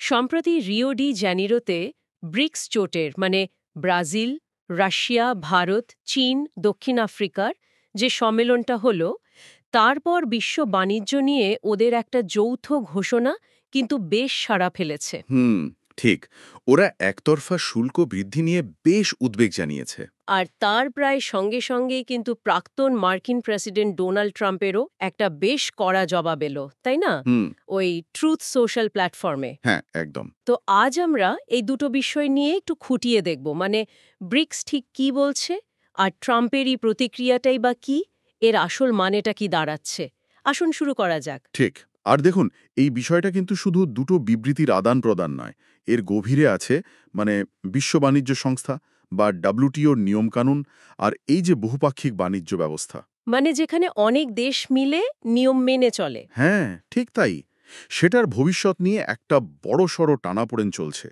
সম্প্রতি Rio de জ্যানিরোতে bricks জোটের মানে ব্রাজিল, রাশিয়া, ভারত, চীন, দক্ষিণ আফ্রিকার যে সম্মেলনটা হলো, তারপর বিশ্ব বাণিজ্য নিয়ে ওদের একটা যৌথ ঘোষণা কিন্তু বেশ সাড়া ফেলেছে। ঠিক। ওরা একতরফা শুল্ক বৃদ্ধি নিয়ে বেশ উদ্বেগ জানিয়েছে। আর তার প্রায় সঙ্গে সঙ্গেই কিন্তু প্রাক্তন মার্কিন প্রেসিডেন্ট ডোনাল্ড ট্রাম্পেরও একটা বেশ কড়া জবাব এলো, তাই না? হুম। ওই ট্রুথ সোশ্যাল প্ল্যাটফর্মে। হ্যাঁ, একদম। তো আজ আমরা এই দুটো বিষয় নিয়ে একটু খুঁটিয়ে দেখব, মানে ব্রিক্স ঠিক কি বলছে, আর ট্রাম্পের এই প্রতিক্রিয়াটাই বা কি, এর আসল মানেটা কি দাঁড়াচ্ছে। আসুন শুরু করা যাক। ঠিক। আর দেখুন, এই বিষয়টা কিন্তু শুধু দুটো বিবৃতির আদান-প্রদান নয়। এর গভীরে আছে মানে বিশ্ব বাণিজ্য সংস্থা বা WTOর নিয়মকানুন আর এই যে বহুপাক্ষিক বাণিজ্য ব্যবস্থা। মানে যেখানে অনেক দেশ মিলে নিয়ম মেনে চলে। হ্যাঁ, ঠিক তাই। সেটার ভবিষ্যৎ নিয়ে একটা বড়সড় টানাপোড়েন চলছে।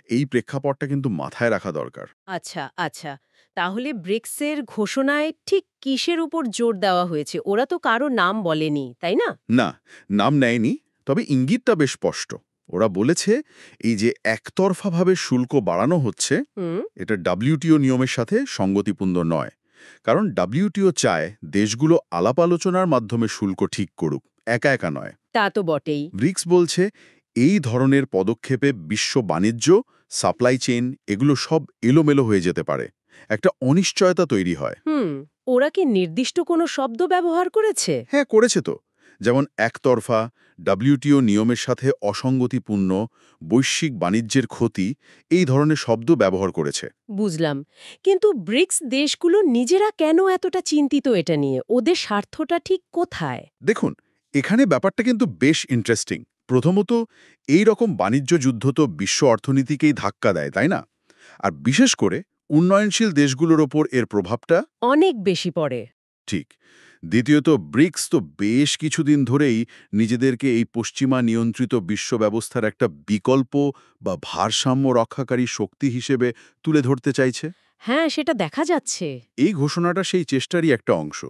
এই প্রেক্ষাপটটা কিন্তু মাথায় রাখা দরকার। আচ্ছা, আচ্ছা। তাহলে ব্রিক্সের ঘোষণায় ঠিক কিসের উপর জোর দেওয়া হয়েছে? ওরা তো কারো নাম বলেনি, তাই না? না, নাম নেয়নি, তবে ইঙ্গিতটা বেশ স্পষ্ট। ওরা বলেছে, এই যে একতরফাভাবে শুল্ক বাড়ানো হচ্ছে, হুম। এটা WTO নিয়মের সাথে সঙ্গতিপূর্ণ নয়। কারণ WTO চায় দেশগুলো আলাপ আলোচনার মাধ্যমে শুল্ক ঠিক করুক, একা একা নয়। তা তো বটেই। ব্রিক্স বলছে, এই ধরনের পদক্ষেপে বিশ্ব বাণিজ্য, সাপ্লাই চেইন এগুলো সব এলোমেলো হয়ে যেতে পারে। একটা অনিশ্চয়তা তৈরি হয়। হুম। ওরা কি নির্দিষ্ট কোনো শব্দ ব্যবহার করেছে? হ্যাঁ, করেছে তো। যেমন একতরফা, WTO নিয়মের সাথে অসঙ্গতিপূর্ণ, বৈশ্বিক বাণিজ্যের ক্ষতি, এই ধরনের শব্দ ব্যবহার করেছে। বুঝলাম। কিন্তু ব্রিক্স দেশগুলো নিজেরা কেন এতটা চিন্তিত এটা নিয়ে? ওদের স্বার্থটা ঠিক কোথায়? দেখুন, এখানে ব্যাপারটা কিন্তু বেশ ইন্টারেস্টিং। প্রথমত, এই রকম বাণিজ্য যুদ্ধ তো বিশ্ব অর্থনীতিকেই ধাক্কা দেয়, তাই না? আর বিশেষ করে উন্নয়নশীল দেশগুলোর ওপর এর প্রভাবটা অনেক বেশি পড়ে। ঠিক। দ্বিতীয়ত, ব্রিক্স তো বেশ কিছুদিন ধরেই নিজেদেরকে এই পশ্চিমা নিয়ন্ত্রিত বিশ্ব ব্যবস্থার একটা বিকল্প বা ভারসাম্য রক্ষাকারী শক্তি হিসেবে তুলে ধরতে চাইছে। হ্যাঁ, সেটা দেখা যাচ্ছে। এই ঘোষণাটা সেই চেষ্টারই একটা অংশ।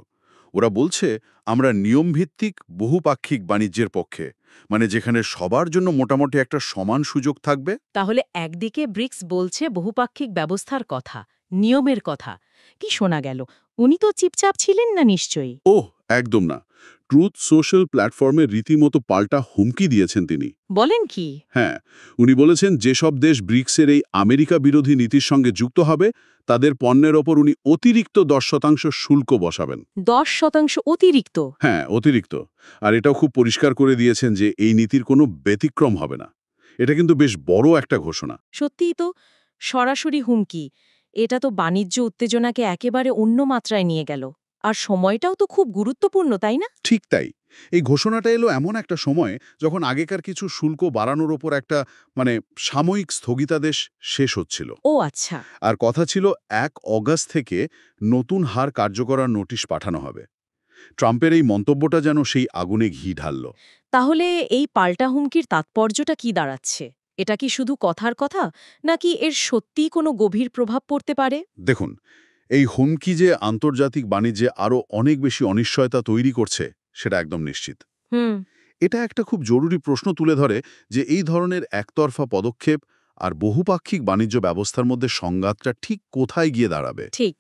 ওরা বলছে, আমরা নিয়মভিত্তিক বহুপাক্ষিক বাণিজ্যের পক্ষে, মানে যেখানে সবার জন্য মোটামুটি একটা সমান সুযোগ থাকবে। তাহলে একদিকে ব্রিক্স বলছে বহুপাক্ষিক ব্যবস্থার কথা, নিয়মের কথা। কি শোনা গেল? উনি তো চুপচাপ ছিলেন না নিশ্চয়ই। ওহ, একদম না। ট্রুথ সোশ্যাল প্ল্যাটফর্মে রীতিমতো পাল্টা হুমকি দিয়েছেন তিনি। বলেন কি? হ্যাঁ, উনি বলেছেন যেসব দেশ ব্রিক্সের এই আমেরিকা বিরোধী নীতির সঙ্গে যুক্ত হবে, তাদের পণ্যের ওপর উনি অতিরিক্ত 10% শুল্ক বসাবেন। 10% অতিরিক্ত? হ্যাঁ, অতিরিক্ত। আর এটাও খুব পরিষ্কার করে দিয়েছেন যে এই নীতির কোনো ব্যতিক্রম হবে না। এটা কিন্তু বেশ বড় একটা ঘোষণা। সত্যিই তো, সরাসরি হুমকি। এটা তো বাণিজ্য উত্তেজনাকে একেবারে অন্য মাত্রায় নিয়ে গেল। আর সময়টাও তো খুব গুরুত্বপূর্ণ, তাই না? ঠিক তাই। এই ঘোষণাটা এলো এমন একটা সময় যখন আগেকার কিছু শুল্ক বাড়ানোর ওপর একটা মানে সাময়িক স্থগিতাদেশ শেষ হচ্ছিল। ও আচ্ছা। আর কথা ছিল ১ অগাস্ট থেকে নতুন হার কার্যকরার নোটিশ পাঠানো হবে। ট্রাম্পের এই মন্তব্যটা যেন সেই আগুনে ঘি ঢালল। তাহলে এই পাল্টা হুমকির তাৎপর্যটা কি দাঁড়াচ্ছে? এটা কি শুধু কথার কথা, নাকি এর সত্যিই কোনো গভীর প্রভাব পড়তে পারে? দেখুন, এই হুমকি যে আন্তর্জাতিক বাণিজ্যে আরও অনেক বেশি অনিশ্চয়তা তৈরি করছে, সেটা একদম নিশ্চিত। হুম। এটা একটা খুব জরুরি প্রশ্ন তুলে ধরে যে এই ধরনের একতরফা পদক্ষেপ আর বহুপাক্ষিক বাণিজ্য ব্যবস্থার মধ্যে সংঘাতটা ঠিক কোথায় গিয়ে দাঁড়াবে। ঠিক।